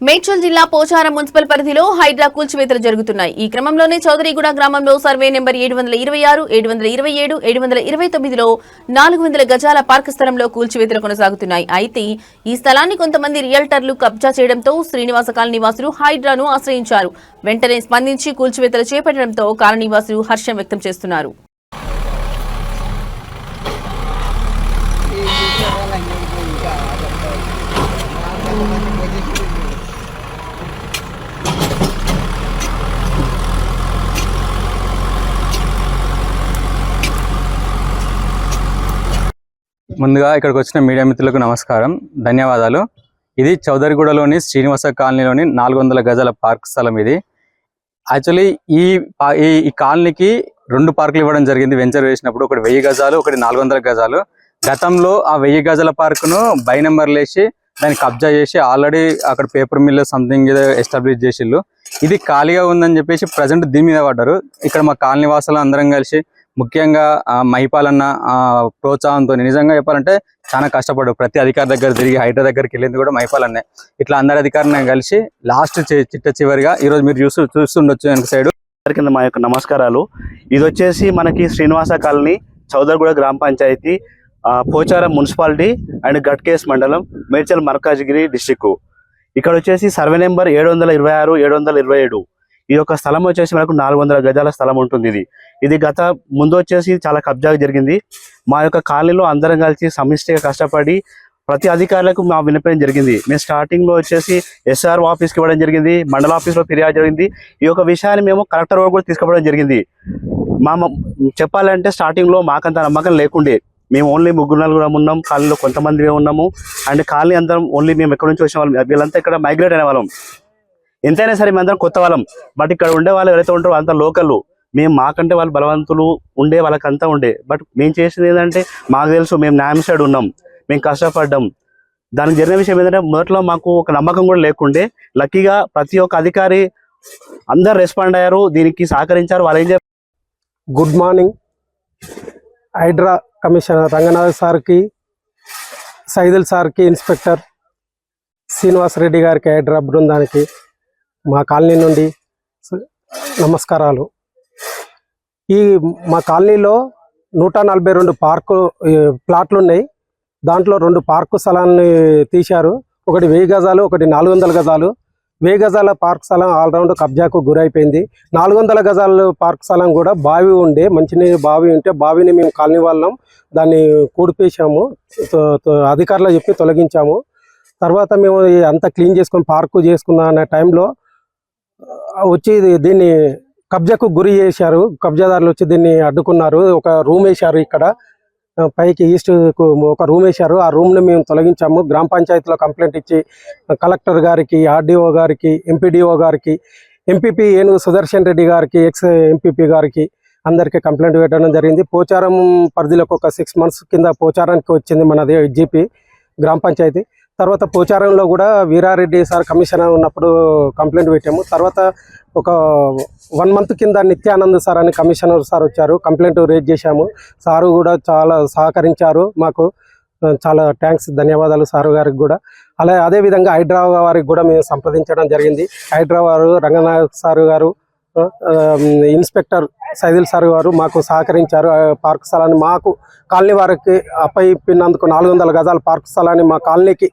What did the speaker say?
మేడ్చల్ జిల్లా పోచారం మున్సిపల్ పరిధిలో హైడ్రా కూల్చివేతలు జరుగుతున్నాయి. ఈ క్రమంలోనే చౌదరిగూడ గ్రామంలో సర్వే నెంబర్ 726, 727, 729లో 400 గజాల పార్క్ స్థలంలో కూల్చివేతలు కొనసాగుతున్నాయి. అయితే ఈ స్థలాన్ని కొంతమంది రియల్టర్లు కబ్జా చేయడంతో శ్రీనివాస కాలనీ వాసులు హైడ్రాను ఆశ్రయించారు. వెంటనే స్పందించి కూల్చివేతలు చేపట్టడంతో కాలనీవాసులు హర్షం వ్యక్తం చేస్తున్నారు. ముందుగా ఇక్కడికి వచ్చిన మీడియా మిత్రులకు నమస్కారం, ధన్యవాదాలు. ఇది చౌదరిగూడలోని శ్రీనివాస కాలనీలోని 400 గజాల పార్క్ స్థలం. ఇది యాక్చువల్లీ ఈ కాలనీకి 2 పార్కులు ఇవ్వడం జరిగింది వెంచర్ వేసినప్పుడు. ఒకటి 1000 గజాలు, ఒకటి 400 గజాలు. గతంలో ఆ 1000 గజాల పార్కును బై నెంబర్లు వేసి దాన్ని కబ్జా చేసి ఆల్రెడీ అక్కడ పేపర్ మిల్ సంథింగ్ ఎస్టాబ్లిష్ చేసిళ్ళు. ఇది ఖాళీగా ఉందని చెప్పేసి ప్రజెంట్ దీని మీద పడ్డారు. ఇక్కడ మా కాలనీ వాసులు అందరం కలిసి, ముఖ్యంగా మహిపాలన్న ప్రోత్సాహంతో, నిజంగా చెప్పాలంటే చాలా కష్టపడ్డాడు. ప్రతి అధికారి దగ్గర తిరిగి హైడ్రా దగ్గరికి వెళ్ళింది కూడా మహిపాలన్నే. ఇట్లా అందరి అధికారులను కలిసి లాస్ట్ చిట్ట చివరిగా ఈరోజు మీరు చూస్తుండొచ్చు వెనక సైడ్. కింద మా యొక్క నమస్కారాలు. ఇది వచ్చేసి మనకి శ్రీనివాస కాలనీ, చౌదరిగూడ గ్రామ పంచాయతీ, పోచారం మున్సిపాలిటీ అండ్ గట్కేస్ మండలం, మేడ్చల్ మల్కాజ్గిరి డిస్టిక్. ఇక్కడ వచ్చేసి సర్వే నెంబర్ 726, 727. ఈ యొక్క స్థలం వచ్చేసి మనకు 400 గజాల స్థలం ఉంటుంది. ఇది గత ముందు వచ్చేసి చాలా కబ్జా జరిగింది. మా యొక్క కాలనీలో అందరం కలిసి సమిష్టిగా కష్టపడి ప్రతి అధికారులకు మా వినపడం జరిగింది. మేము స్టార్టింగ్ లో వచ్చేసి SRO ఆఫీస్కి ఇవ్వడం జరిగింది, మండల ఆఫీస్లో ఫిర్యాదు జరిగింది. ఈ యొక్క విషయాన్ని మేము కలెక్టర్ కూడా తీసుకుపోవడం జరిగింది. చెప్పాలంటే స్టార్టింగ్ లో మాకంత నమ్మకం లేకుండే. మేము ఓన్లీ 3-4 ఉన్నాం, కాలనీలో కొంతమంది ఉన్నాము. అండ్ కాలనీ అందరం ఓన్లీ మేము ఎక్కడి నుంచి వచ్చిన వాళ్ళం, వీళ్ళంతా ఇక్కడ మైగ్రేట్ అయిన వాళ్ళం. ఎంతైనా సరే మేము అందరం కొత్త వాళ్ళం. బట్ ఇక్కడ ఉండే వాళ్ళు ఎవరైతే ఉంటారో అంతా లోకల్. మేము మాకంటే వాళ్ళు బలవంతులు ఉండే, వాళ్ళకంతా ఉండే. బట్ మేము చేసింది ఏంటంటే, మాకు తెలుసు మేము న్యాయం సైడ్ ఉన్నాం, మేము కష్టపడ్డాం. దానికి జరిగిన విషయం ఏంటంటే, మొదట్లో మాకు ఒక నమ్మకం కూడా లేకుండే. లక్కీగా ప్రతి ఒక్క అధికారి అందరు రెస్పాండ్ అయ్యారు, దీనికి సహకరించారు. వాళ్ళు ఏం చెప్పారు, good morning. HYDRAA commissioner Ranganath సార్కి, సైదుల్ సార్కి, ఇన్స్పెక్టర్ శ్రీనివాసరెడ్డి గారికి, హైడ్రా బృందానికి మా కాలనీ నుండి నమస్కారాలు. మా కాలనీలో 142 పార్కు ప్లాట్లు ఉన్నాయి. దాంట్లో 2 పార్కు స్థలాన్ని తీశారు. ఒకటి 1000 గజాలు, ఒకటి 400 గజాలు. 1000 గజాల పార్క్ స్థలం ఆల్రౌండ్ కబ్జాకు గురైపోయింది. 400 గజాల పార్క్ స్థలం కూడా బావి ఉండే, మంచినీరు బావి ఉంటే బావిని మేము కాలనీ వాళ్ళం దాన్ని కూడిపేసాము. అధికారులు చెప్పి తొలగించాము. తర్వాత మేము అంతా క్లీన్ చేసుకొని పార్కు చేసుకున్న అనే టైంలో వచ్చి దీన్ని కబ్జాకు గురి చేశారు. కబ్జాదారులు వచ్చి దీన్ని అడ్డుకున్నారు. ఒక రూమ్ వేశారు, ఇక్కడ పైకి ఈస్ట్ ఒక రూమ్ వేశారు. ఆ రూమ్ని మేము తొలగించాము. గ్రామ పంచాయతీలో కంప్లైంట్ ఇచ్చి కలెక్టర్ గారికి, RDO గారికి, MPDO గారికి, ఎంపీపీ ఏనుగు సుదర్శన్ రెడ్డి గారికి, ఎక్స్ ఎంపీపీ గారికి అందరికీ కంప్లైంట్ పెట్టడం జరిగింది. పోచారం పరిధిలోకి ఒక 6 months కింద పోచారానికి వచ్చింది మనది GP గ్రామ పంచాయతీ. తర్వాత పోచారంలో కూడా వీరారెడ్డి సార్ కమిషనర్ ఉన్నప్పుడు కంప్లైంట్ పెట్టాము. తర్వాత ఒక 1 month కింద నిత్యానంద్ సార్ అని కమిషనర్ సార్ వచ్చారు, కంప్లైంట్ రేజ్ చేశాము. సారు కూడా చాలా సహకరించారు మాకు. చాలా థ్యాంక్స్, ధన్యవాదాలు సారు గారికి కూడా. అలాగే అదేవిధంగా హైడ్రా వారికి కూడా మేము సంప్రదించడం జరిగింది. హైడ్రా వారు, రంగనాథ్ సారు గారు, ఇన్స్పెక్టర్ సైదుల్ సార్ గారు మాకు సహకరించారు. పార్క్ స్థలాన్ని మాకు కాలనీ వారికి అప్పయిపినందుకు 400 గజాల పార్క్ స్థలాన్ని మా కాలనీకి